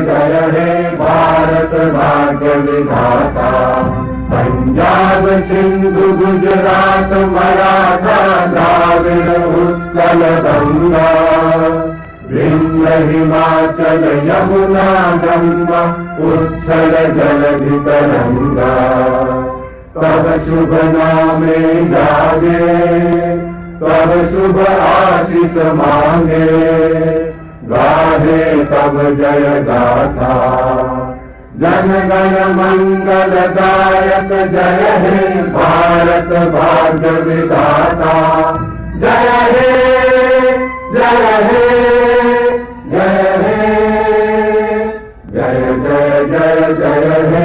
जय हे भारत भाग्य विधाता। पंजाब सिंधु गुजरात मराठा द्राविड़ उत्कल गंगा, विंध्य हिमाचल यमुना गंगा उच्छल जलधि तरंगा। तब शुभ नामे जागे, तब शुभ आशीष मांगे, गाहे तब जय गाथा। जन गण मंगल दायक जय हे भारत भाग्य विधाता। जय हे जय हे जय हे जय जय जय जय हे।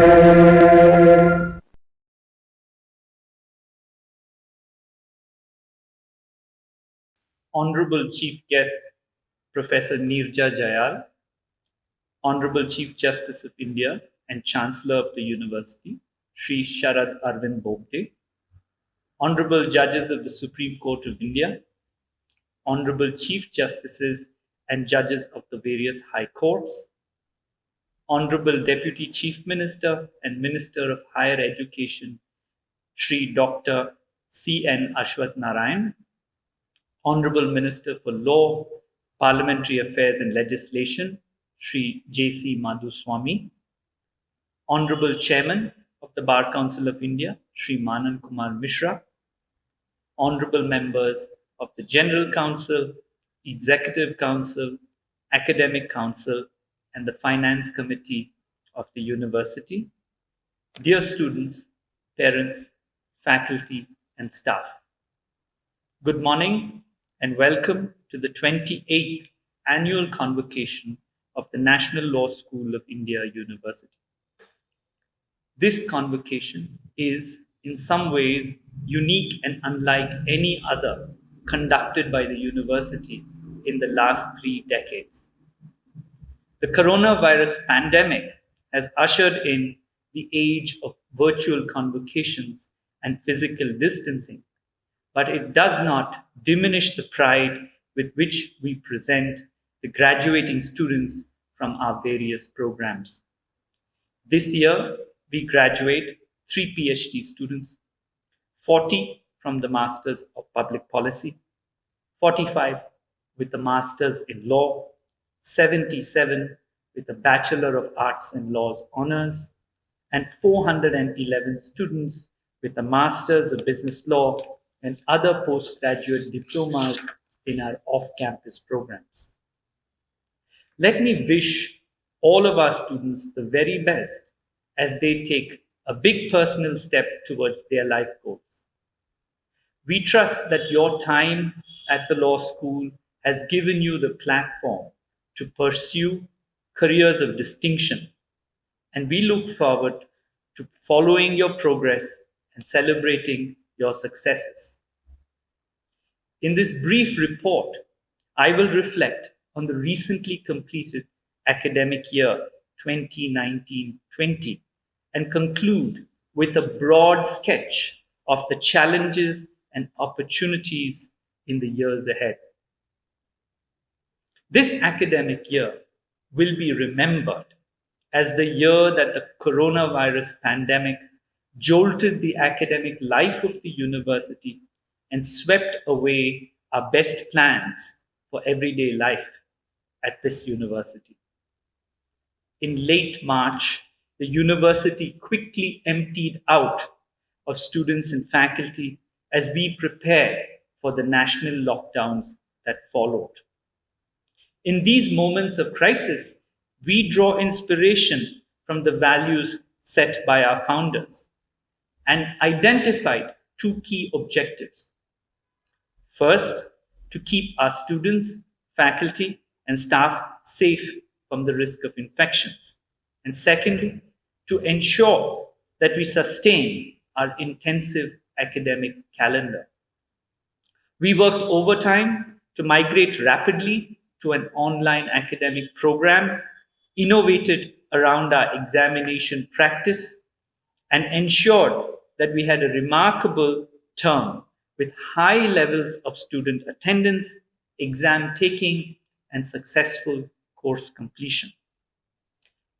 Honorable Chief Guest, Professor Neerja Jayal, Honorable Chief Justice of India and Chancellor of the University, Shri Sharad Arvind Bobde, Honorable Judges of the Supreme Court of India, Honorable Chief Justices and Judges of the various High Courts, Honorable Deputy Chief Minister and Minister of Higher Education, Shri Dr. C.N. Ashwath Narayan, Honorable Minister for Law, Parliamentary Affairs and Legislation, Shri J.C. Madhuswamy, Honorable Chairman of the Bar Council of India, Shri Manan Kumar Mishra, Honorable Members of the General Council, Executive Council, Academic Council, and the Finance Committee of the University, dear students, parents, faculty, and staff. Good morning and welcome to the 28th Annual Convocation of the National Law School of India University. This convocation is in some ways unique and unlike any other conducted by the university in the last 3 decades. The coronavirus pandemic has ushered in the age of virtual convocations and physical distancing, but it does not diminish the pride with which we present the graduating students from our various programs. This year, we graduate 3 PhD students, 40 from the Masters of Public Policy, 45 with the Masters in Law, 77 with the Bachelor of Arts and Laws Honours, and 411 students with the Masters of Business Law and other postgraduate diplomas in our off-campus programs. Let me wish all of our students the very best as they take a big personal step towards their life goals. We trust that your time at the law school has given you the platform to pursue careers of distinction, and we look forward to following your progress and celebrating your successes. In this brief report, I will reflect on the recently completed academic year 2019-20 and conclude with a broad sketch of the challenges and opportunities in the years ahead. This academic year will be remembered as the year that the coronavirus pandemic jolted the academic life of the university and swept away our best plans for everyday life at this university. In late March, the university quickly emptied out of students and faculty as we prepared for the national lockdowns that followed. In these moments of crisis, we draw inspiration from the values set by our founders and identified 2 key objectives. First, to keep our students, faculty, and staff safe from the risk of infections. And secondly, to ensure that we sustain our intensive academic calendar. We worked overtime to migrate rapidly to an online academic program, innovated around our examination practice, and ensured that we had a remarkable term with high levels of student attendance, exam taking, and successful course completion.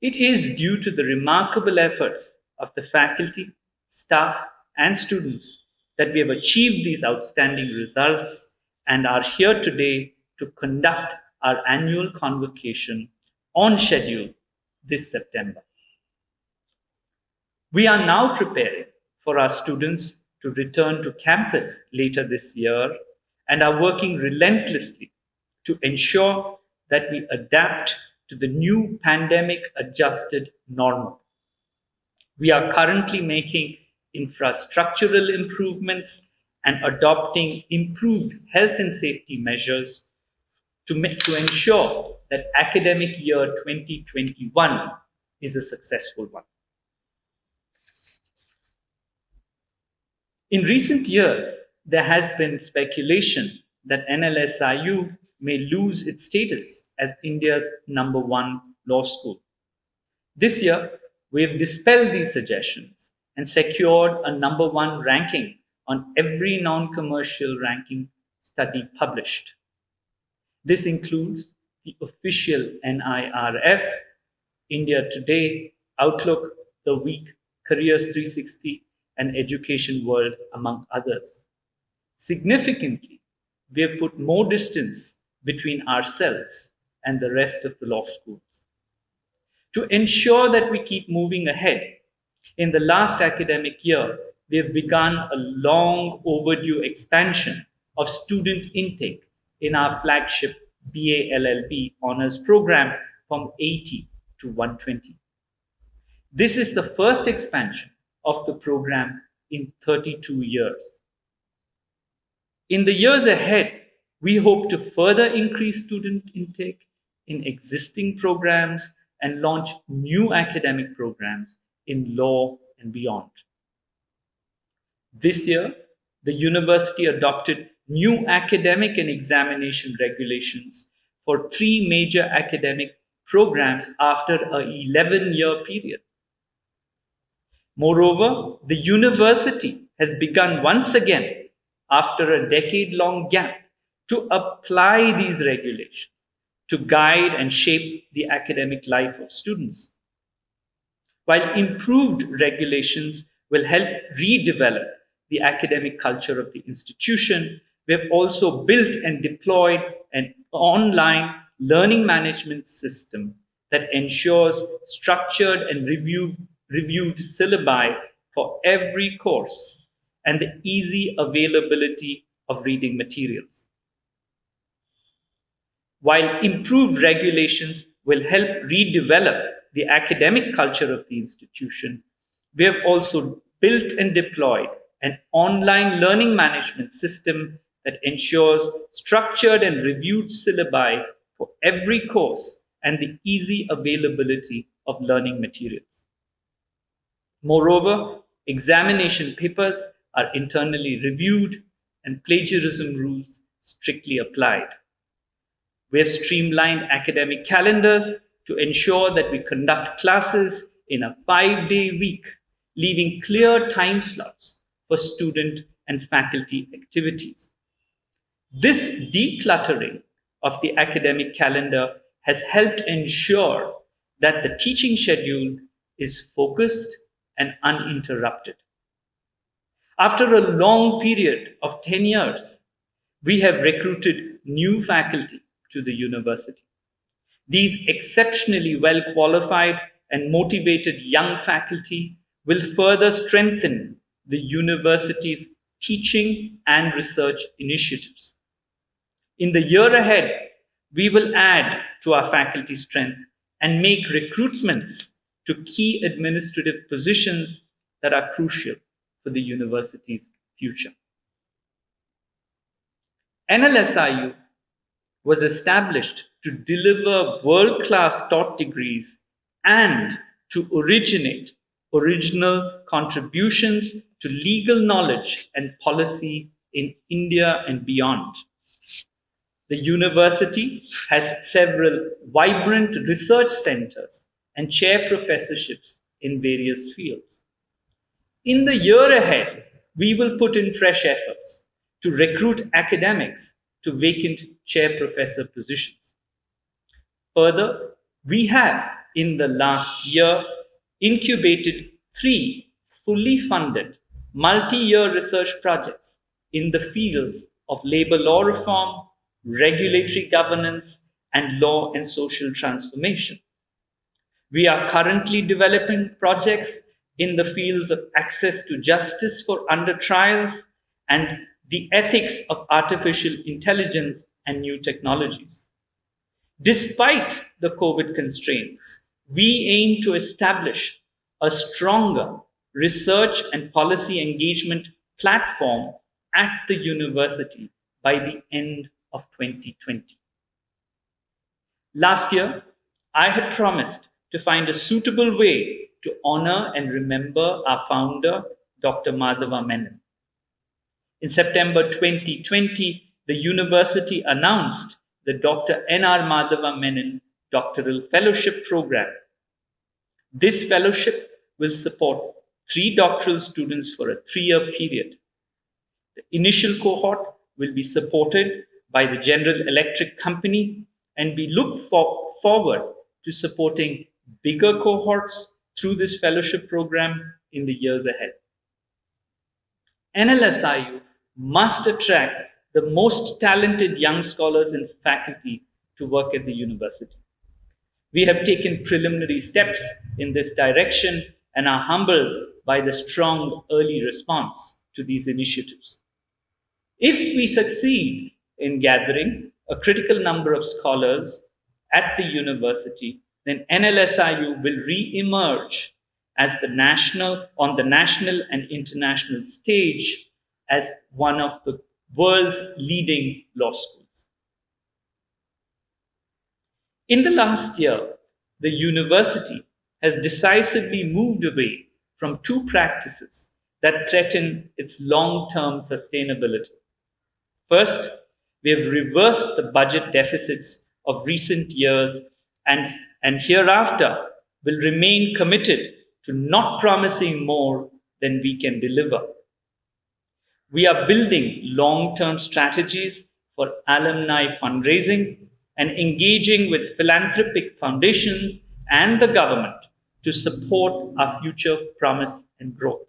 It is due to the remarkable efforts of the faculty, staff, and students that we have achieved these outstanding results and are here today to conduct our annual convocation on schedule this September. We are now preparing for our students to return to campus later this year and are working relentlessly to ensure that we adapt to the new pandemic-adjusted normal. We are currently making infrastructural improvements and adopting improved health and safety measures to ensure that academic year 2021 is a successful one. In recent years, there has been speculation that NLSIU may lose its status as India's #1 law school. This year, we have dispelled these suggestions and secured a #1 ranking on every non-commercial ranking study published. This includes the official NIRF, India Today, Outlook, The Week, Careers 360, and Education World, among others. Significantly, we have put more distance between ourselves and the rest of the law schools. To ensure that we keep moving ahead, in the last academic year, we have begun a long overdue expansion of student intake in our flagship BA LLB honors program from 80 to 120. This is the first expansion of the program in 32 years. In the years ahead, we hope to further increase student intake in existing programs and launch new academic programs in law and beyond. This year, the university adopted new academic and examination regulations for 3 major academic programs after an 11-year period. Moreover, the university has begun once again, after a decade-long gap, to apply these regulations to guide and shape the academic life of students. While improved regulations will help redevelop the academic culture of the institution, we have also built and deployed an online learning management system that ensures structured and reviewed syllabi for every course and the easy availability of reading materials. While improved regulations will help redevelop the academic culture of the institution, we have also built and deployed an online learning management system that ensures structured and reviewed syllabi for every course and the easy availability of learning materials. Moreover, examination papers are internally reviewed and plagiarism rules strictly applied. We have streamlined academic calendars to ensure that we conduct classes in a 5-day week, leaving clear time slots for student and faculty activities. This decluttering of the academic calendar has helped ensure that the teaching schedule is focused and uninterrupted. After a long period of 10 years, we have recruited new faculty to the university. These exceptionally well qualified and motivated young faculty will further strengthen the university's teaching and research initiatives. In the year ahead, we will add to our faculty strength and make recruitments to key administrative positions that are crucial for the university's future. NLSIU was established to deliver world-class taught degrees and to originate original contributions to legal knowledge and policy in India and beyond. The university has several vibrant research centers and chair professorships in various fields. In the year ahead, we will put in fresh efforts to recruit academics to vacant chair professor positions. Further, we have in the last year, incubated 3 fully funded multi-year research projects in the fields of labor law reform, regulatory governance, and law and social transformation. We are currently developing projects in the fields of access to justice for under trials and the ethics of artificial intelligence and new technologies. Despite the COVID constraints, we aim to establish a stronger research and policy engagement platform at the university by the end of 2020. Last year, I had promised to find a suitable way to honor and remember our founder, Dr. Madhava Menon. In September 2020, the university announced the Dr. N.R. Madhava Menon Doctoral Fellowship Program. This fellowship will support 3 doctoral students for a 3-year period. The initial cohort will be supported by the General Electric Company, and we look forward to supporting bigger cohorts through this fellowship program in the years ahead. NLSIU must attract the most talented young scholars and faculty to work at the university. We have taken preliminary steps in this direction and are humbled by the strong early response to these initiatives. If we succeed in gathering a critical number of scholars at the university, then NLSIU will re-emerge as on the national and international stage as one of the world's leading law schools. In the last year, the university has decisively moved away from 2 practices that threaten its long-term sustainability. First, we have reversed the budget deficits of recent years and hereafter will remain committed to not promising more than we can deliver. We are building long-term strategies for alumni fundraising and engaging with philanthropic foundations and the government to support our future promise and growth.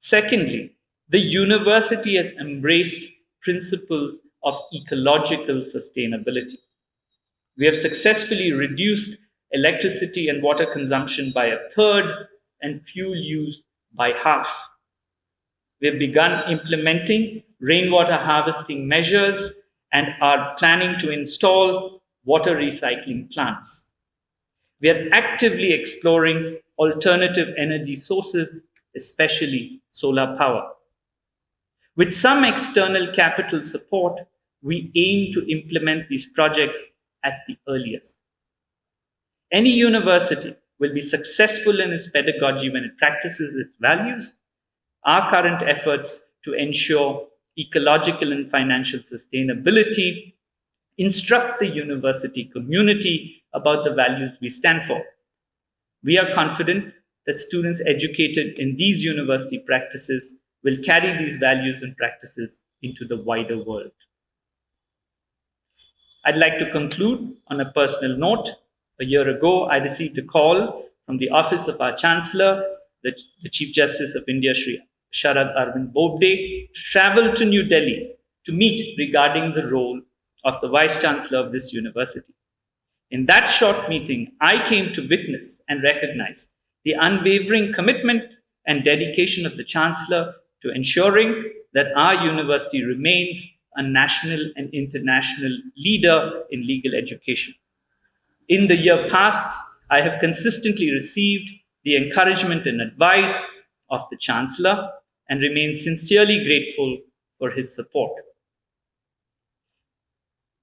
Secondly, the university has embraced principles of ecological sustainability. We have successfully reduced electricity and water consumption by 1/3 and fuel use by 1/2. We have begun implementing rainwater harvesting measures and are planning to install water recycling plants. We are actively exploring alternative energy sources, especially solar power. With some external capital support, we aim to implement these projects at the earliest. Any university will be successful in its pedagogy when it practices its values. Our current efforts to ensure ecological and financial sustainability instruct the university community about the values we stand for. We are confident that students educated in these university practices will carry these values and practices into the wider world. I'd like to conclude on a personal note. A year ago, I received a call from the office of our Chancellor, the Chief Justice of India, Shri Sharad Arvind Bobde, to travel to New Delhi to meet regarding the role of the Vice Chancellor of this university. In that short meeting, I came to witness and recognize the unwavering commitment and dedication of the Chancellor to ensuring that our university remains a national and international leader in legal education. In the year past, I have consistently received the encouragement and advice of the Chancellor and remain sincerely grateful for his support.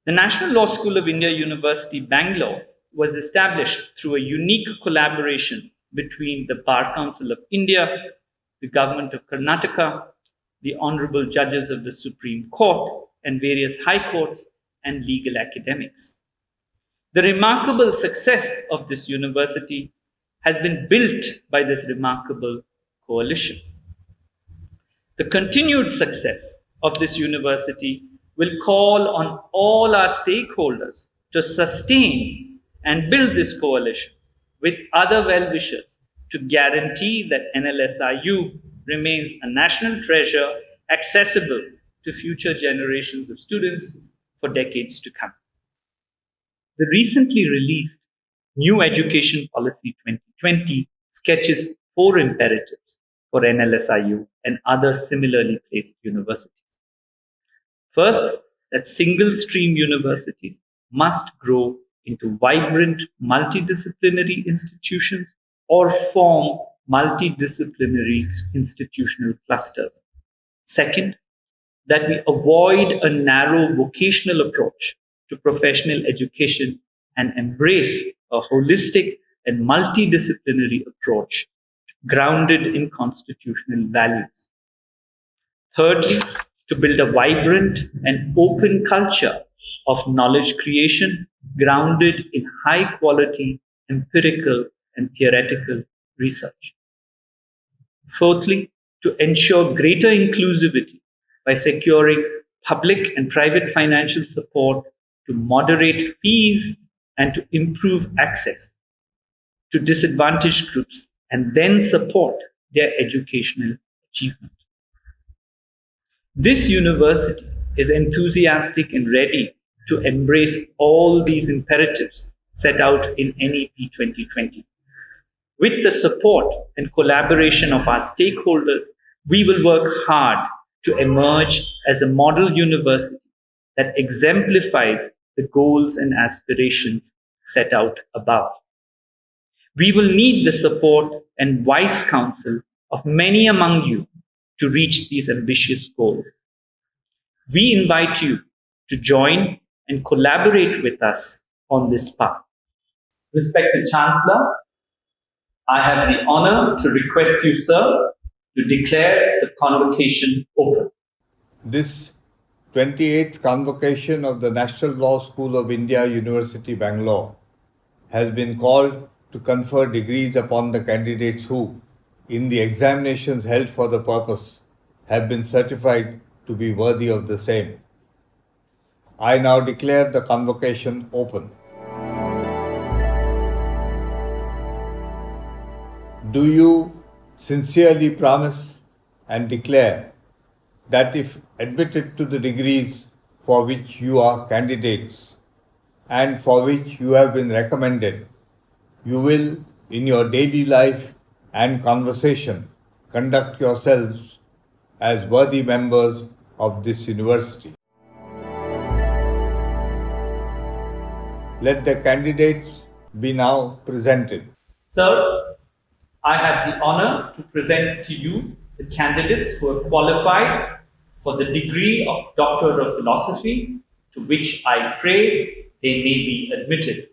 The National Law School of India University, Bangalore, was established through a unique collaboration between the Bar Council of India, the Government of Karnataka, the Honorable Judges of the Supreme Court, and various high courts and legal academics. The remarkable success of this university has been built by this remarkable coalition. The continued success of this university will call on all our stakeholders to sustain and build this coalition with other well-wishers to guarantee that NLSIU remains a national treasure accessible to future generations of students for decades to come. The recently released New Education Policy 2020 sketches 4 imperatives for NLSIU and other similarly placed universities. First, that single stream universities must grow into vibrant multidisciplinary institutions or form multidisciplinary institutional clusters. Second, that we avoid a narrow vocational approach to professional education and embrace a holistic and multidisciplinary approach grounded in constitutional values. Thirdly, to build a vibrant and open culture of knowledge creation grounded in high quality empirical and theoretical research. Fourthly, to ensure greater inclusivity by securing public and private financial support to moderate fees and to improve access to disadvantaged groups and then support their educational achievement. This university is enthusiastic and ready to embrace all these imperatives set out in NEP 2020. With the support and collaboration of our stakeholders, we will work hard to emerge as a model university that exemplifies the goals and aspirations set out above. We will need the support and wise counsel of many among you to reach these ambitious goals. We invite you to join and collaborate with us on this path. Respected Chancellor, I have the honor to request you, sir, to declare the convocation open. This 28th convocation of the National Law School of India, University, Bangalore, has been called to confer degrees upon the candidates who, in the examinations held for the purpose, have been certified to be worthy of the same. I now declare the convocation open. Do you sincerely promise and declare that if admitted to the degrees for which you are candidates and for which you have been recommended, you will, in your daily life and conversation, conduct yourselves as worthy members of this university? Let the candidates be now presented. Sir, I have the honor to present to you the candidates who have qualified for the degree of Doctor of Philosophy, to which I pray they may be admitted.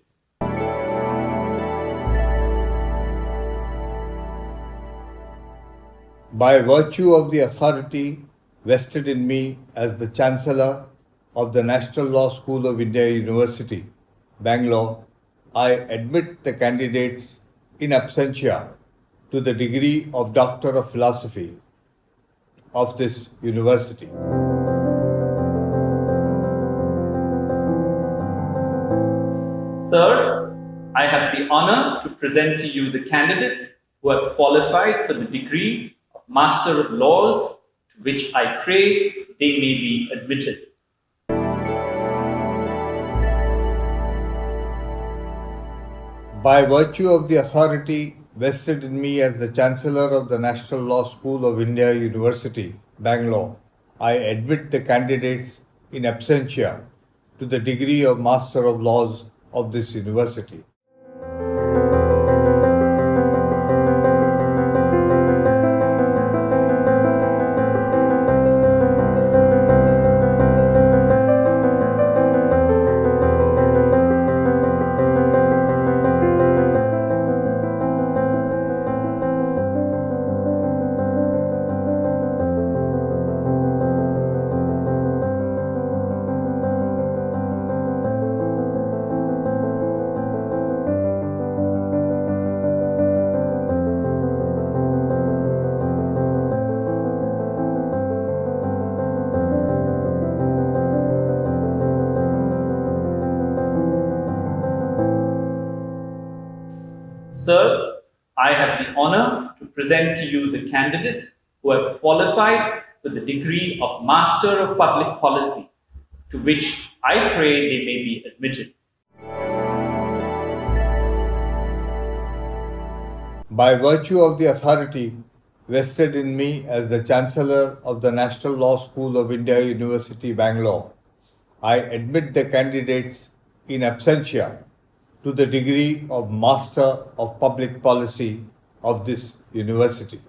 By virtue of the authority vested in me as the Chancellor of the National Law School of India, University, Bangalore, I admit the candidates in absentia to the degree of Doctor of Philosophy of this university. Sir, I have the honor to present to you the candidates who have qualified for the degree of Master of Laws, to which I pray they may be admitted. By virtue of the authority vested in me as the Chancellor of the National Law School of India, University, Bangalore, I admit the candidates in absentia to the degree of Master of Laws of this university. honor to present to you the candidates who have qualified for the degree of Master of Public Policy, to which I pray they may be admitted. By virtue of the authority vested in me as the Chancellor of the National Law School of India, University, Bangalore, I admit the candidates in absentia to the degree of Master of Public Policy of this university.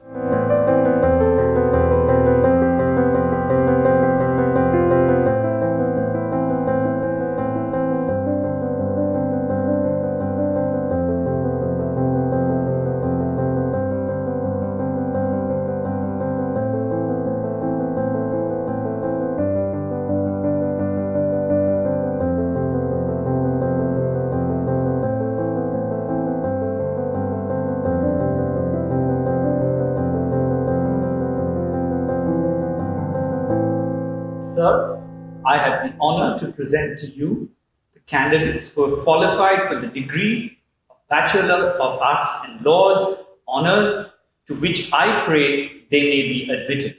Sir, I have the honor to present to you the candidates who have qualified for the degree of Bachelor of Arts and Laws honors, to which I pray they may be admitted.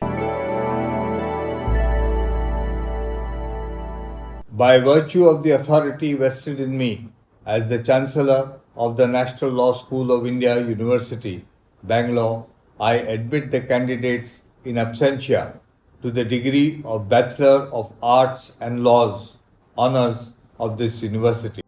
By virtue of the authority vested in me as the Chancellor of the National Law School of India, University, Bangalore, I admit the candidates in absentia to the degree of Bachelor of Arts and Laws honors of this university.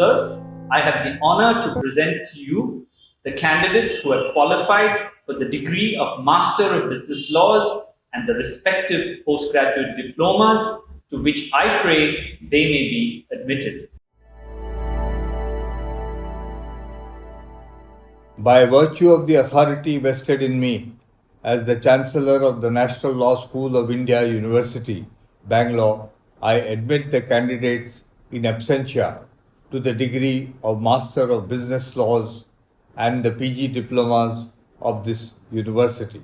Sir, I have the honor to present to you the candidates who have qualified for the degree of Master of Business Laws and the respective postgraduate diplomas, to which I pray they may be admitted. By virtue of the authority vested in me as the Chancellor of the National Law School of India, University, Bangalore, I admit the candidates in absentia to the degree of Master of Business Laws and the PG diplomas of this university.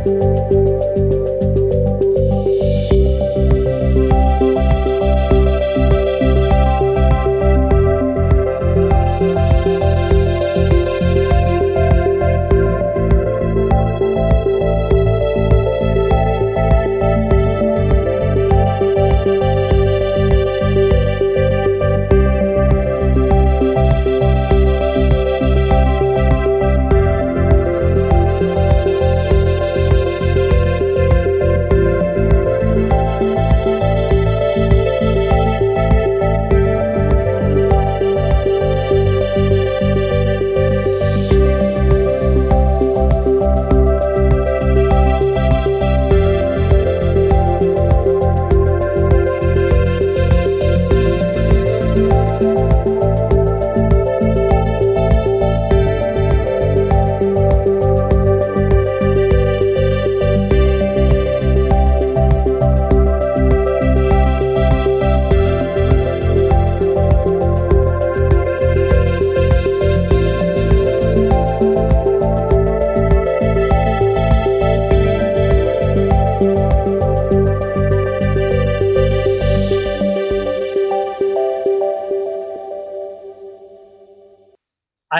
I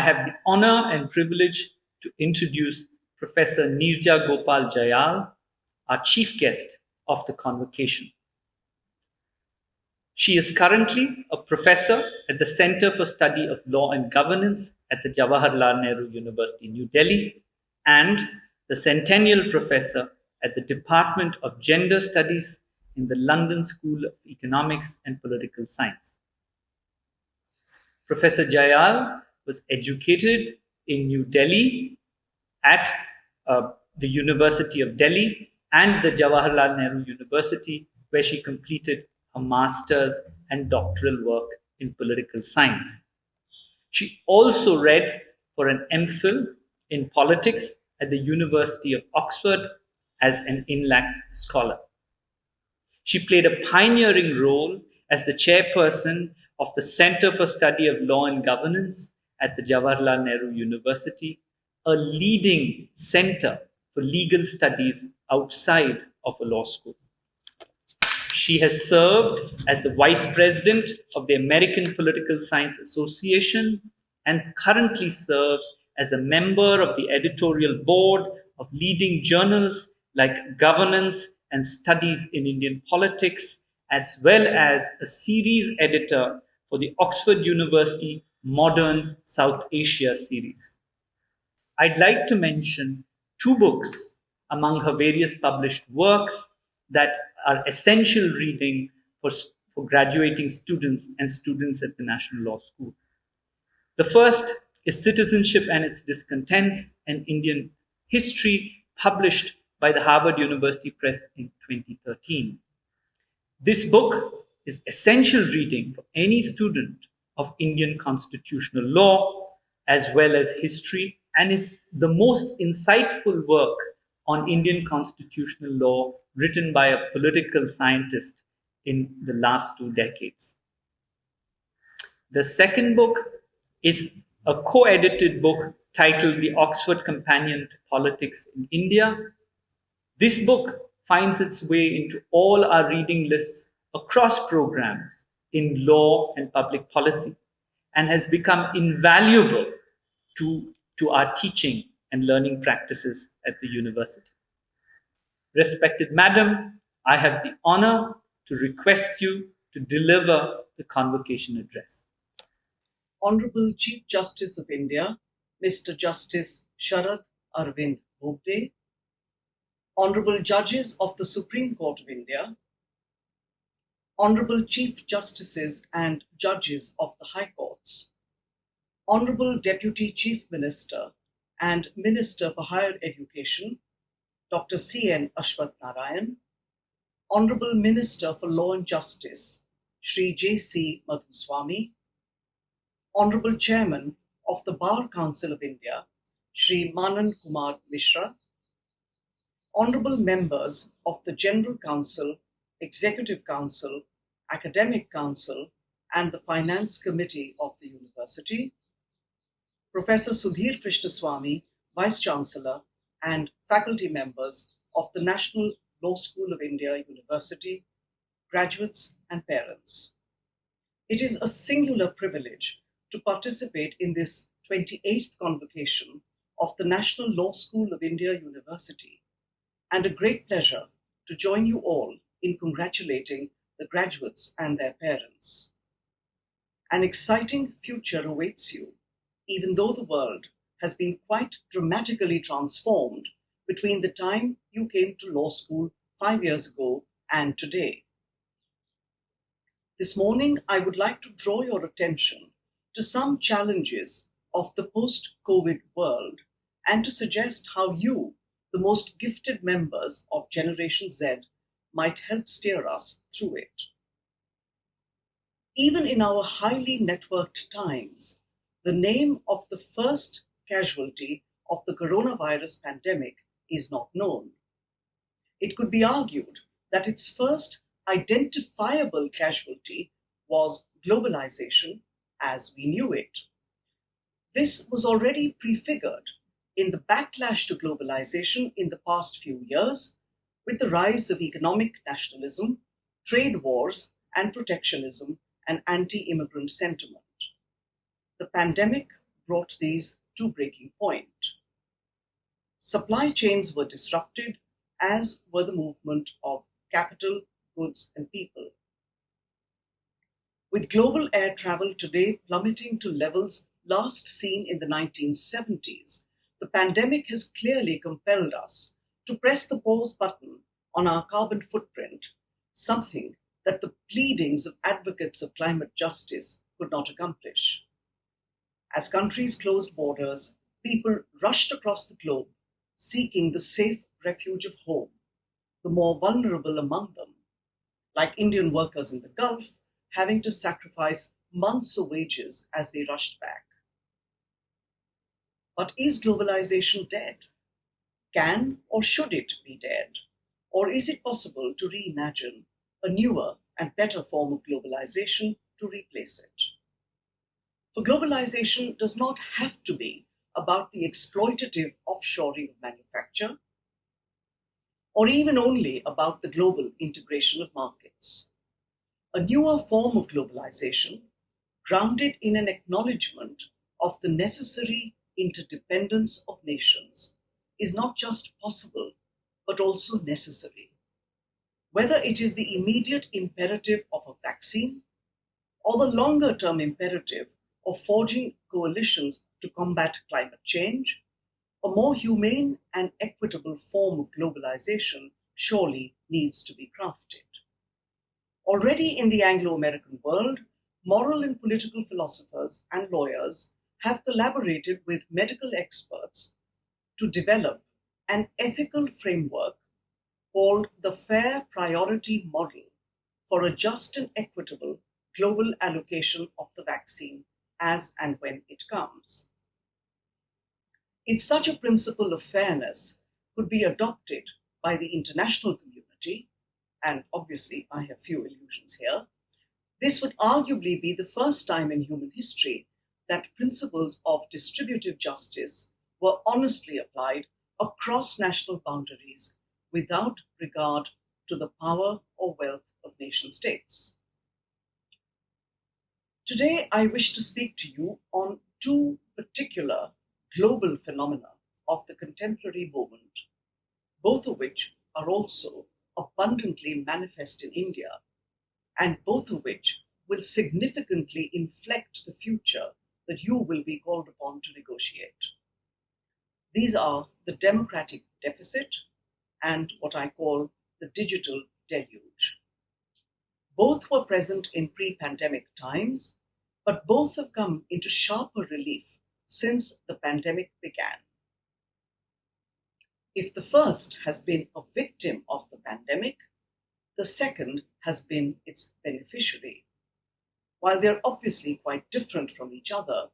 have the honor and privilege to introduce Professor Neerja Gopal Jayal, our chief guest of the Convocation. She is currently a professor at the Center for Study of Law and Governance at the Jawaharlal Nehru University, New Delhi, and the Centennial Professor at the Department of Gender Studies in the London School of Economics and Political Science. Professor Jayal was educated in New Delhi at the University of Delhi and the Jawaharlal Nehru University, where she completed her master's and doctoral work in political science. She also read for an MPhil in politics at the University of Oxford as an INLACS scholar. She played a pioneering role as the chairperson of the Center for Study of Law and Governance at the Jawaharlal Nehru University, a leading center for legal studies outside of a law school. She has served as the vice president of the American Political Science Association and currently serves as a member of the editorial board of leading journals like Governance and Studies in Indian Politics, as well as a series editor for the Oxford University Modern South Asia series. I'd like to mention two books among her various published works that are essential reading for graduating students and students at the National Law School. The first is Citizenship and Its Discontents, an Indian History, published by the Harvard University Press in 2013. This book is essential reading for any student of Indian constitutional law as well as history, and is the most insightful work on Indian constitutional law written by a political scientist in the last 2 decades. The second book is a co-edited book titled The Oxford Companion to Politics in India. This book finds its way into all our reading lists across programs in law and public policy and has become invaluable to our teaching and learning practices at the university. Respected Madam, I have the honor to request you to deliver the Convocation address. Honorable Chief Justice of India, Mr. Justice Sharad Arvind Bobde, Honorable Judges of the Supreme Court of India, Honorable Chief Justices and Judges of the High Courts, Honorable Deputy Chief Minister and Minister for Higher Education, Dr. C.N. Ashwath Narayan, Honorable Minister for Law and Justice, Shri J.C. Madhuswamy, Honorable Chairman of the Bar Council of India, Shri Manan Kumar Mishra, Honorable Members of the General Council, Executive Council, Academic Council, and the Finance Committee of the University, Professor Sudhir Krishnaswamy, Vice Chancellor, and faculty members of the National Law School of India University, graduates and parents. It is a singular privilege to participate in this 28th Convocation of the National Law School of India University, and a great pleasure to join you all in congratulating the graduates and their parents. An exciting future awaits you, even though the world has been quite dramatically transformed between the time you came to law school 5 years ago and today. This morning, I would like to draw your attention to some challenges of the post-COVID world and to suggest how you, the most gifted members of Generation Z, might help steer us through it. Even in our highly networked times, the name of the first casualty of the coronavirus pandemic is not known. It could be argued that its first identifiable casualty was globalization as we knew it. This was already prefigured in the backlash to globalization in the past few years, with the rise of economic nationalism, trade wars, and protectionism and anti-immigrant sentiment. The pandemic brought these to breaking point. Supply chains were disrupted, as were the movement of capital, goods, and people. With global air travel today plummeting to levels last seen in the 1970s, the pandemic has clearly compelled us to press the pause button on our carbon footprint, something that the pleadings of advocates of climate justice could not accomplish. As countries closed borders, people rushed across the globe, seeking the safe refuge of home, the more vulnerable among them, like Indian workers in the Gulf, having to sacrifice months of wages as they rushed back. But is globalization dead? Can or should it be dead? Or is it possible to reimagine a newer and better form of globalization to replace it? For globalization does not have to be about the exploitative offshoring of manufacture, or even only about the global integration of markets. A newer form of globalization, grounded in an acknowledgement of the necessary interdependence of nations, is not just possible, but also necessary. Whether it is the immediate imperative of a vaccine, or the longer-term imperative of forging coalitions to combat climate change, a more humane and equitable form of globalization surely needs to be crafted. Already in the Anglo-American world, moral and political philosophers and lawyers have collaborated with medical experts to develop an ethical framework called the Fair Priority Model for a just and equitable global allocation of the vaccine as and when it comes. If such a principle of fairness could be adopted by the international community, and obviously I have few illusions here, this would arguably be the first time in human history that principles of distributive justice were honestly applied across national boundaries without regard to the power or wealth of nation states. Today, I wish to speak to you on two particular global phenomena of the contemporary moment, both of which are also abundantly manifest in India, and both of which will significantly inflect the future that you will be called upon to negotiate. These are the democratic deficit and what I call the digital deluge. Both were present in pre-pandemic times, but both have come into sharper relief since the pandemic began. If the first has been a victim of the pandemic, the second has been its beneficiary. While they're obviously quite different from each other,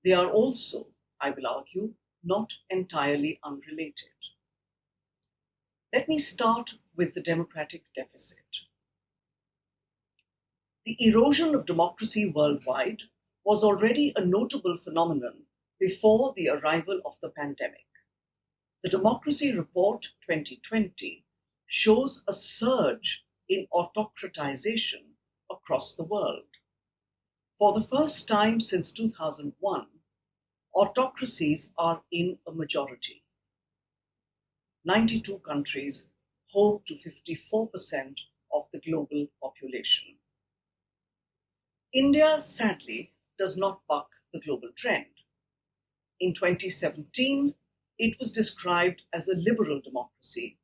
they are also, I will argue, not entirely unrelated. Let me start with the democratic deficit. The erosion of democracy worldwide was already a notable phenomenon before the arrival of the pandemic. The Democracy Report 2020 shows a surge in autocratization across the world. For the first time since 2001, autocracies are in a majority. 92 countries hold to 54% of the global population. India, sadly, does not buck the global trend. In 2017, it was described as a liberal democracy.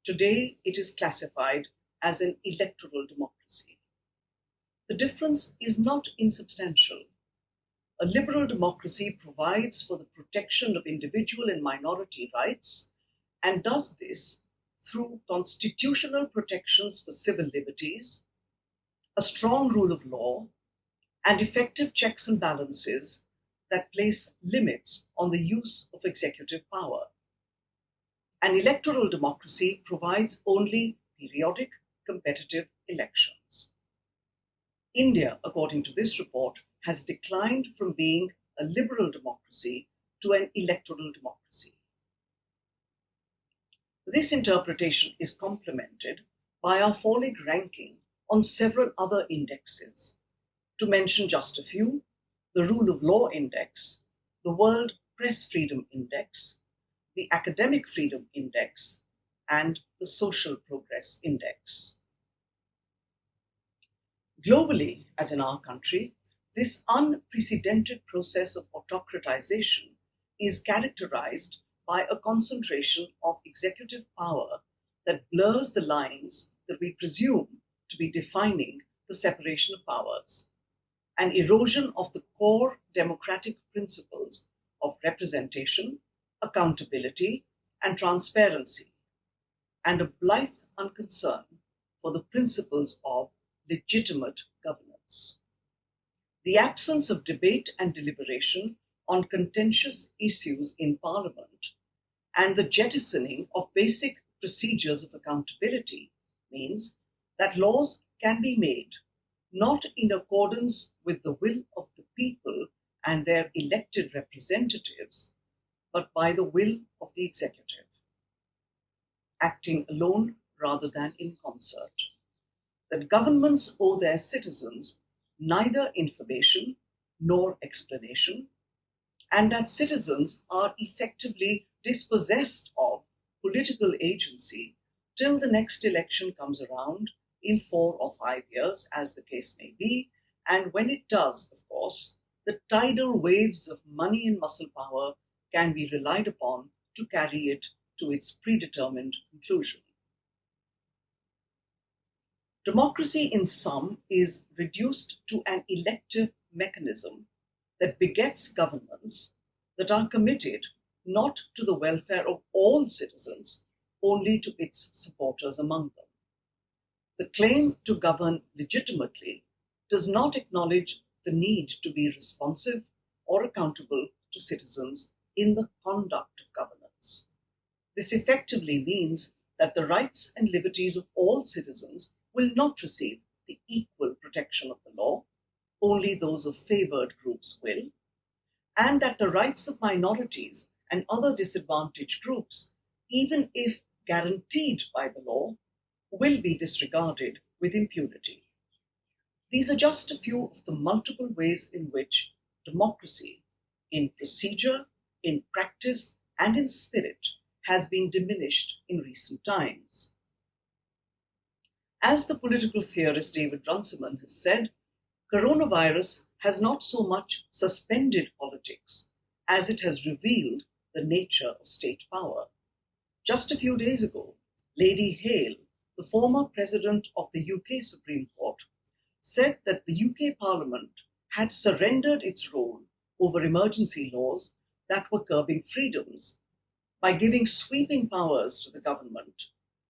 Today, it is classified as an electoral democracy. The difference is not insubstantial. A liberal democracy provides for the protection of individual and minority rights and does this through constitutional protections for civil liberties, a strong rule of law, and effective checks and balances that place limits on the use of executive power. An electoral democracy provides only periodic competitive elections. India, according to this report, has declined from being a liberal democracy to an electoral democracy. This interpretation is complemented by our falling ranking on several other indexes. To mention just a few, the Rule of Law Index, the World Press Freedom Index, the Academic Freedom Index, and the Social Progress Index. Globally, as in our country, this unprecedented process of autocratization is characterized by a concentration of executive power that blurs the lines that we presume to be defining the separation of powers, an erosion of the core democratic principles of representation, accountability, and transparency, and a blithe unconcern for the principles of legitimate governance. The absence of debate and deliberation on contentious issues in Parliament and the jettisoning of basic procedures of accountability means that laws can be made not in accordance with the will of the people and their elected representatives, but by the will of the executive, acting alone rather than in concert. That governments owe their citizens neither information nor explanation, and that citizens are effectively dispossessed of political agency till the next election comes around in 4 or 5 years, as the case may be, and when it does, of course, the tidal waves of money and muscle power can be relied upon to carry it to its predetermined conclusion. Democracy, in sum, is reduced to an elective mechanism that begets governments that are committed not to the welfare of all citizens, only to its supporters among them. The claim to govern legitimately does not acknowledge the need to be responsive or accountable to citizens in the conduct of governance. This effectively means that the rights and liberties of all citizens will not receive the equal protection of the law, only those of favored groups will, and that the rights of minorities and other disadvantaged groups, even if guaranteed by the law, will be disregarded with impunity. These are just a few of the multiple ways in which democracy, in procedure, in practice, and in spirit, has been diminished in recent times. As the political theorist David Runciman has said, coronavirus has not so much suspended politics as it has revealed the nature of state power. Just a few days ago, Lady Hale, the former president of the UK Supreme Court, said that the UK Parliament had surrendered its role over emergency laws that were curbing freedoms by giving sweeping powers to the government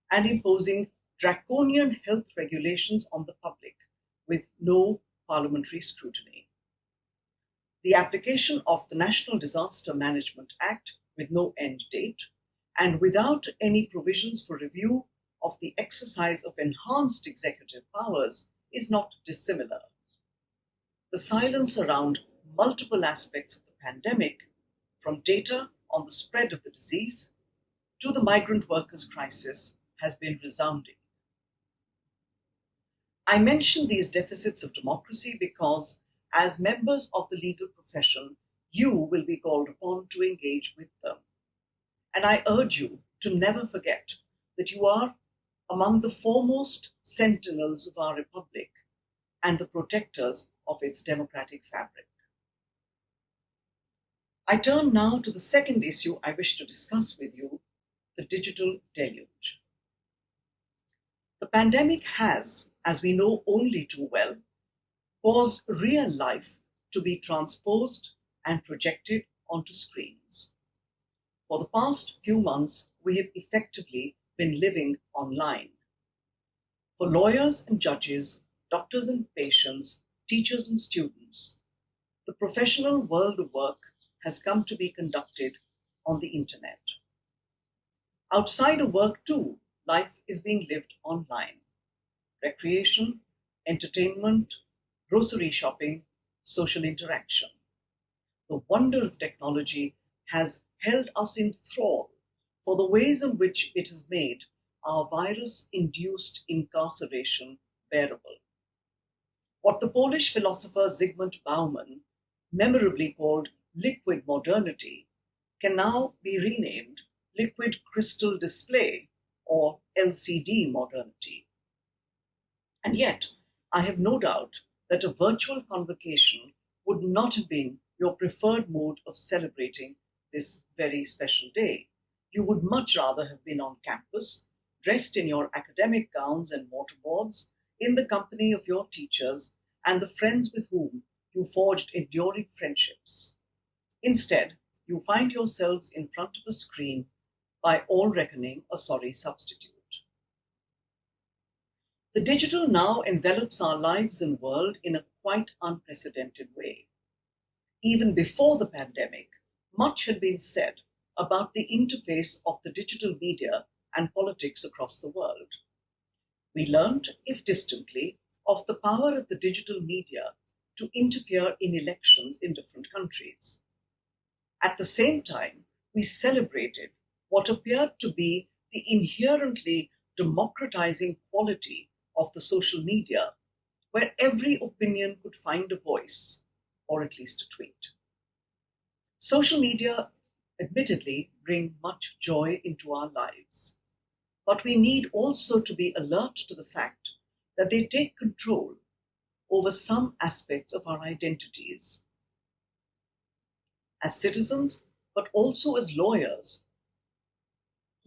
and imposing draconian health regulations on the public with no parliamentary scrutiny. The application of the National Disaster Management Act with no end date and without any provisions for review of the exercise of enhanced executive powers is not dissimilar. The silence around multiple aspects of the pandemic, from data on the spread of the disease to the migrant workers' crisis has been resounding. I mention these deficits of democracy because, as members of the legal profession, you will be called upon to engage with them. And I urge you to never forget that you are among the foremost sentinels of our republic and the protectors of its democratic fabric. I turn now to the second issue I wish to discuss with you, the digital deluge. The pandemic has, as we know only too well, caused real life to be transposed and projected onto screens. For the past few months, we have effectively been living online. For lawyers and judges, doctors and patients, teachers and students, the professional world of work has come to be conducted on the internet. Outside of work too, life is being lived online. Recreation, entertainment, grocery shopping, social interaction. The wonder of technology has held us in thrall for the ways in which it has made our virus-induced incarceration bearable. What the Polish philosopher Zygmunt Bauman memorably called liquid modernity can now be renamed liquid crystal display or LCD modernity. And yet, I have no doubt that a virtual convocation would not have been your preferred mode of celebrating this very special day. You would much rather have been on campus, dressed in your academic gowns and mortarboards, in the company of your teachers and the friends with whom you forged enduring friendships. Instead, you find yourselves in front of a screen, by all reckoning a sorry substitute. The digital now envelops our lives and world in a quite unprecedented way. Even before the pandemic, much had been said about the interface of the digital media and politics across the world. We learned, if distantly, of the power of the digital media to interfere in elections in different countries. At the same time, we celebrated what appeared to be the inherently democratizing quality of the social media, where every opinion could find a voice, or at least a tweet. Social media admittedly bring much joy into our lives, but we need also to be alert to the fact that they take control over some aspects of our identities. As citizens, but also as lawyers,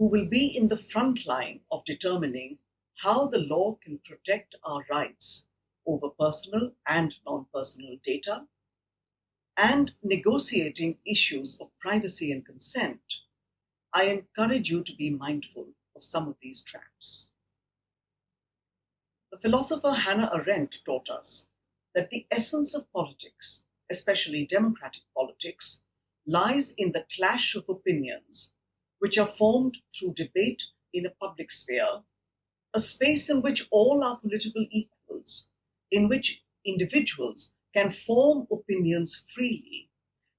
who will be in the front line of determining how the law can protect our rights over personal and non-personal data, and negotiating issues of privacy and consent, I encourage you to be mindful of some of these traps. The philosopher Hannah Arendt taught us that the essence of politics, especially democratic politics, lies in the clash of opinions, which are formed through debate in a public sphere, a space in which all are political equals, in which individuals can form opinions freely,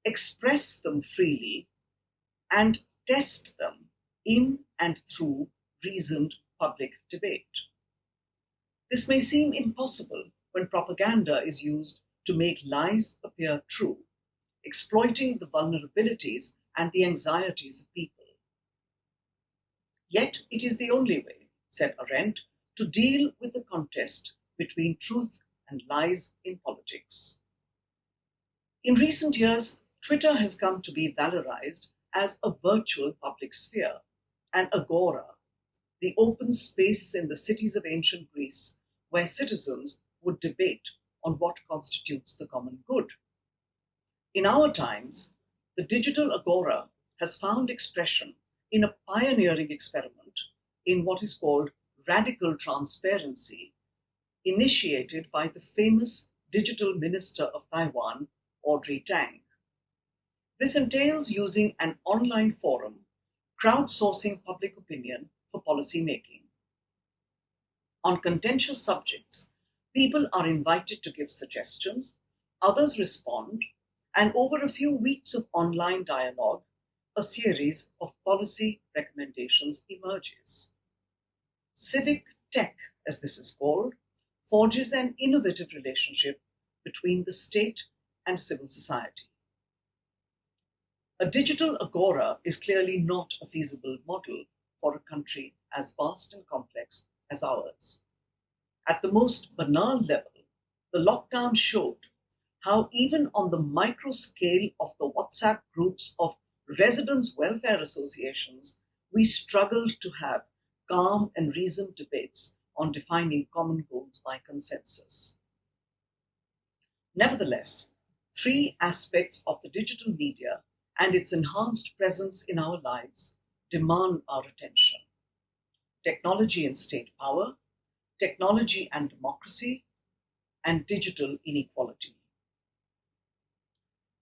express them freely, and test them in and through reasoned public debate. This may seem impossible when propaganda is used to make lies appear true, exploiting the vulnerabilities and the anxieties of people. Yet it is the only way, said Arendt, to deal with the contest between truth and lies in politics. In recent years, Twitter has come to be valorized as a virtual public sphere, an agora, the open space in the cities of ancient Greece where citizens would debate on what constitutes the common good. In our times, the digital agora has found expression in a pioneering experiment in what is called radical transparency, initiated by the famous digital minister of Taiwan, Audrey Tang. This entails using an online forum, crowdsourcing public opinion for policy making. On contentious subjects, people are invited to give suggestions, others respond, and over a few weeks of online dialogue, a series of policy recommendations emerges. Civic tech, as this is called, forges an innovative relationship between the state and civil society. A digital agora is clearly not a feasible model for a country as vast and complex as ours. At the most banal level, the lockdown showed how even on the micro scale of the WhatsApp groups of residents' welfare associations, we struggled to have calm and reasoned debates on defining common goals by consensus. Nevertheless, three aspects of the digital media and its enhanced presence in our lives demand our attention: technology and state power, technology and democracy, and digital inequality.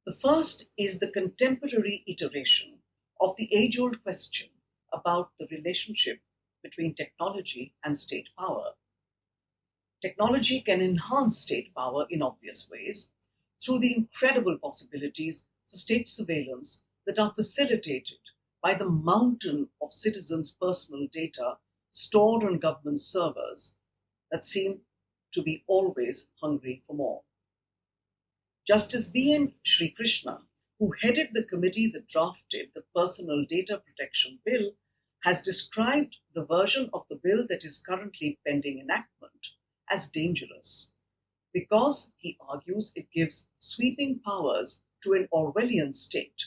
The first is the contemporary iteration of the age-old question about the relationship between technology and state power. Technology can enhance state power in obvious ways through the incredible possibilities for state surveillance that are facilitated by the mountain of citizens' personal data stored on government servers that seem to be always hungry for more. Justice B.N. Sri Krishna, who headed the committee that drafted the Personal Data Protection Bill, has described the version of the bill that is currently pending enactment as dangerous because, he argues, it gives sweeping powers to an Orwellian state,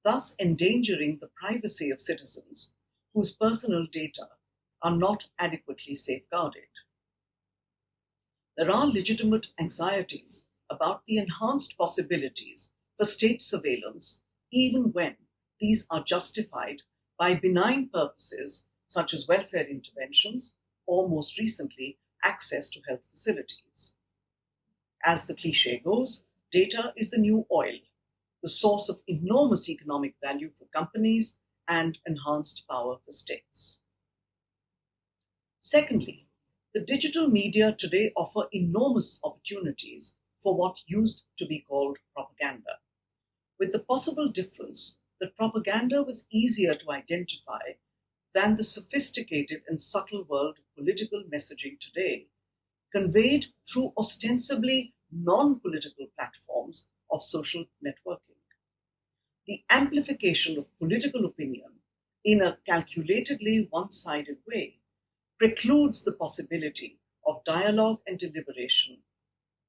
thus endangering the privacy of citizens whose personal data are not adequately safeguarded. There are legitimate anxieties about the enhanced possibilities for state surveillance, even when these are justified by benign purposes such as welfare interventions or, most recently, access to health facilities. As the cliche goes, data is the new oil, the source of enormous economic value for companies and enhanced power for states. Secondly, the digital media today offer enormous opportunities for what used to be called propaganda, with the possible difference that propaganda was easier to identify than the sophisticated and subtle world of political messaging today, conveyed through ostensibly non-political platforms of social networking. The amplification of political opinion in a calculatedly one-sided way precludes the possibility of dialogue and deliberation,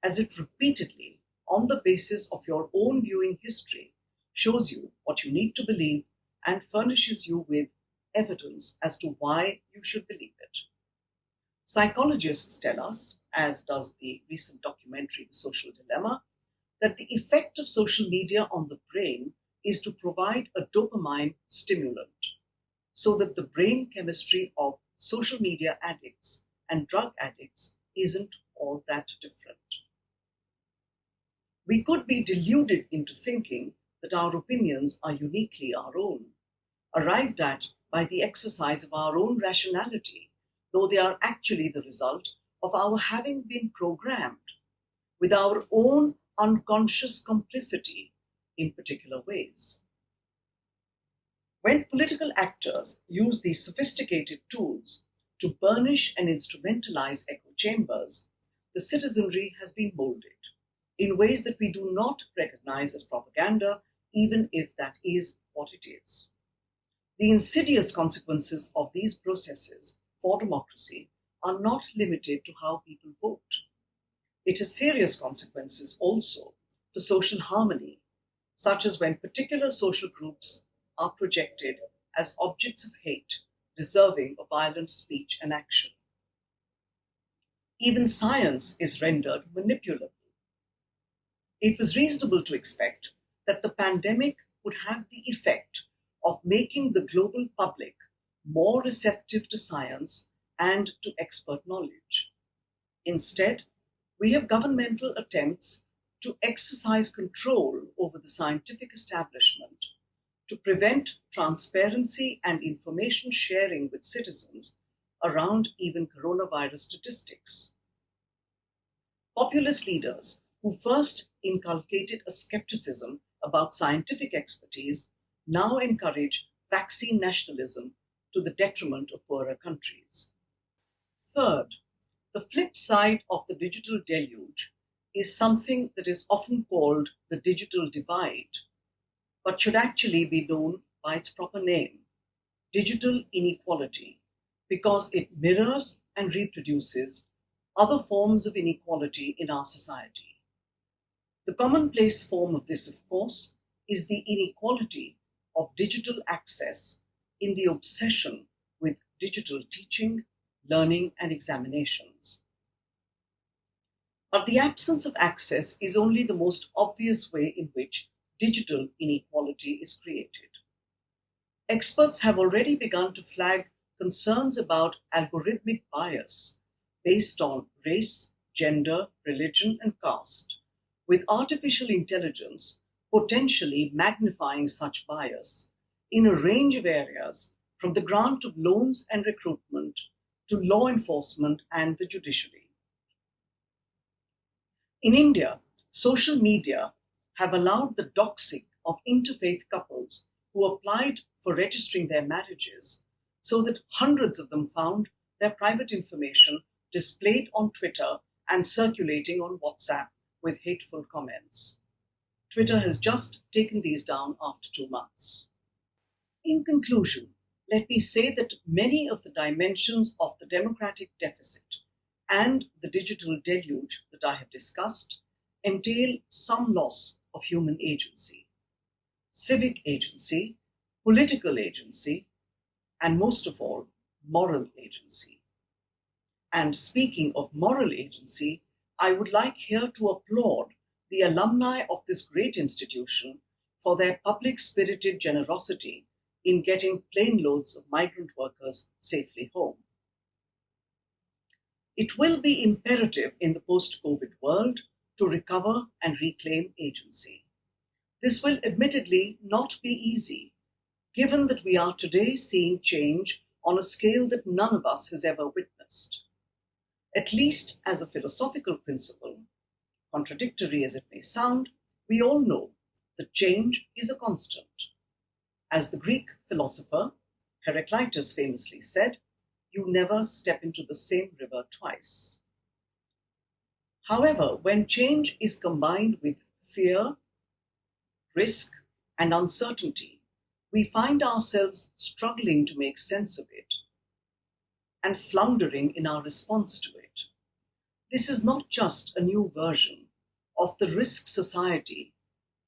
as it repeatedly, on the basis of your own viewing history, shows you what you need to believe and furnishes you with evidence as to why you should believe it. Psychologists tell us, as does the recent documentary The Social Dilemma, that the effect of social media on the brain is to provide a dopamine stimulant, so that the brain chemistry of social media addicts and drug addicts isn't all that different. We could be deluded into thinking that our opinions are uniquely our own, arrived at by the exercise of our own rationality, though they are actually the result of our having been programmed with our own unconscious complicity in particular ways. When political actors use these sophisticated tools to burnish and instrumentalize echo chambers, the citizenry has been molded in ways that we do not recognize as propaganda, even if that is what it is. The insidious consequences of these processes for democracy are not limited to how people vote. It has serious consequences also for social harmony, such as when particular social groups are projected as objects of hate, deserving of violent speech and action. Even science is rendered manipulable. It was reasonable to expect that the pandemic would have the effect of making the global public more receptive to science and to expert knowledge. Instead, we have governmental attempts to exercise control over the scientific establishment to prevent transparency and information sharing with citizens around even coronavirus statistics. Populist leaders who first inculcated a skepticism about scientific expertise now encourage vaccine nationalism to the detriment of poorer countries. Third, the flip side of the digital deluge is something that is often called the digital divide, but should actually be known by its proper name, digital inequality, because it mirrors and reproduces other forms of inequality in our society. The commonplace form of this, of course, is the inequality of digital access in the obsession with digital teaching, learning, and examinations. But the absence of access is only the most obvious way in which digital inequality is created. Experts have already begun to flag concerns about algorithmic bias based on race, gender, religion, and caste, with artificial intelligence potentially magnifying such bias in a range of areas, from the grant of loans and recruitment to law enforcement and the judiciary. In India, social media have allowed the doxing of interfaith couples who applied for registering their marriages, so that hundreds of them found their private information displayed on Twitter and circulating on WhatsApp with hateful comments. Twitter has just taken these down after 2 months. In conclusion, let me say that many of the dimensions of the democratic deficit and the digital deluge that I have discussed entail some loss of human agency, civic agency, political agency, and most of all, moral agency. And speaking of moral agency, I would like here to applaud the alumni of this great institution for their public-spirited generosity in getting plane loads of migrant workers safely home. It will be imperative in the post-COVID world to recover and reclaim agency. This will admittedly not be easy, given that we are today seeing change on a scale that none of us has ever witnessed. At least as a philosophical principle, contradictory as it may sound, we all know that change is a constant. As the Greek philosopher Heraclitus famously said, "You never step into the same river twice." However, when change is combined with fear, risk, and uncertainty, we find ourselves struggling to make sense of it and floundering in our response to it. This is not just a new version of the risk society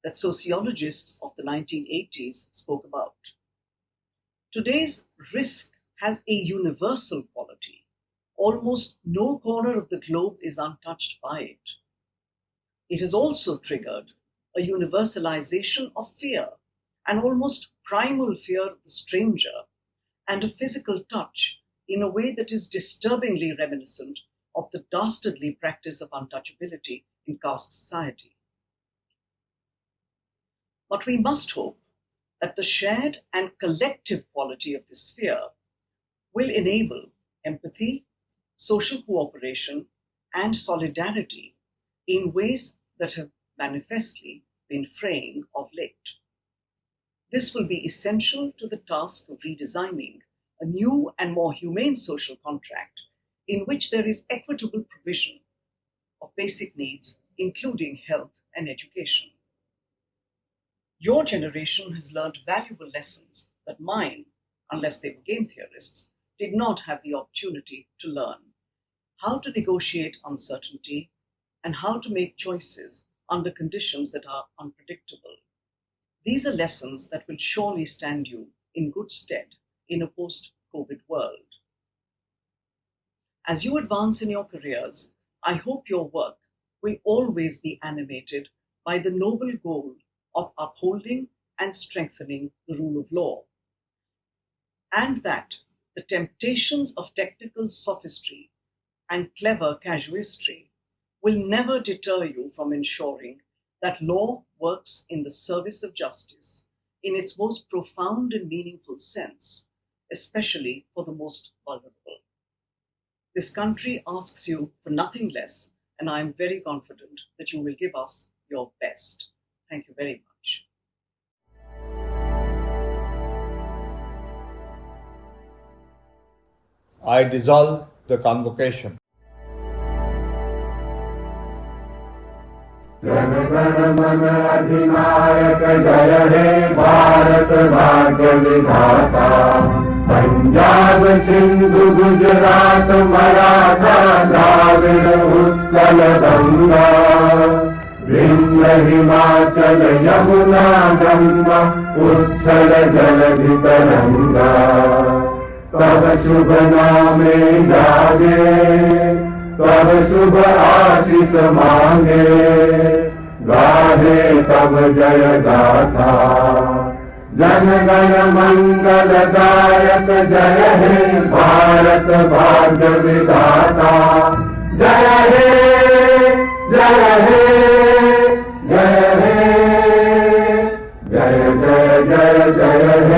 that sociologists of the 1980s spoke about. Today's risk has a universal quality. Almost no corner of the globe is untouched by it. It has also triggered a universalization of fear, an almost primal fear of the stranger, and a physical touch in a way that is disturbingly reminiscent of the dastardly practice of untouchability in caste society. But we must hope that the shared and collective quality of this fear will enable empathy, social cooperation, and solidarity in ways that have manifestly been fraying of late. This will be essential to the task of redesigning a new and more humane social contract in which there is equitable provision of basic needs, including health and education. Your generation has learned valuable lessons that mine, unless they were game theorists, did not have the opportunity to learn: how to negotiate uncertainty and how to make choices under conditions that are unpredictable. These are lessons that will surely stand you in good stead in a post-COVID world. As you advance in your careers, I hope your work will always be animated by the noble goal of upholding and strengthening the rule of law, and that the temptations of technical sophistry and clever casuistry will never deter you from ensuring that law works in the service of justice in its most profound and meaningful sense, especially for the most vulnerable. This country asks you for nothing less, and I am very confident that you will give us your best. Thank you very much. I dissolve the convocation. Jana Gana मन अधिनायक जय हे भारत भाग्य विधाता पंजाब सिंधु गुजरात मराठा द्राविड़ उत्कल गंगा विंध्य हिमाचल यमुना गंगा उच्छल जलधि तरंगा तब शुभ नामे जागे तब शुभ आशीष मांगे गाहे तब जय गाथा जन गण मंगल दायक जय हे भारत भाग्य विधाता जय हे जय हे जय हे जय जय जय जय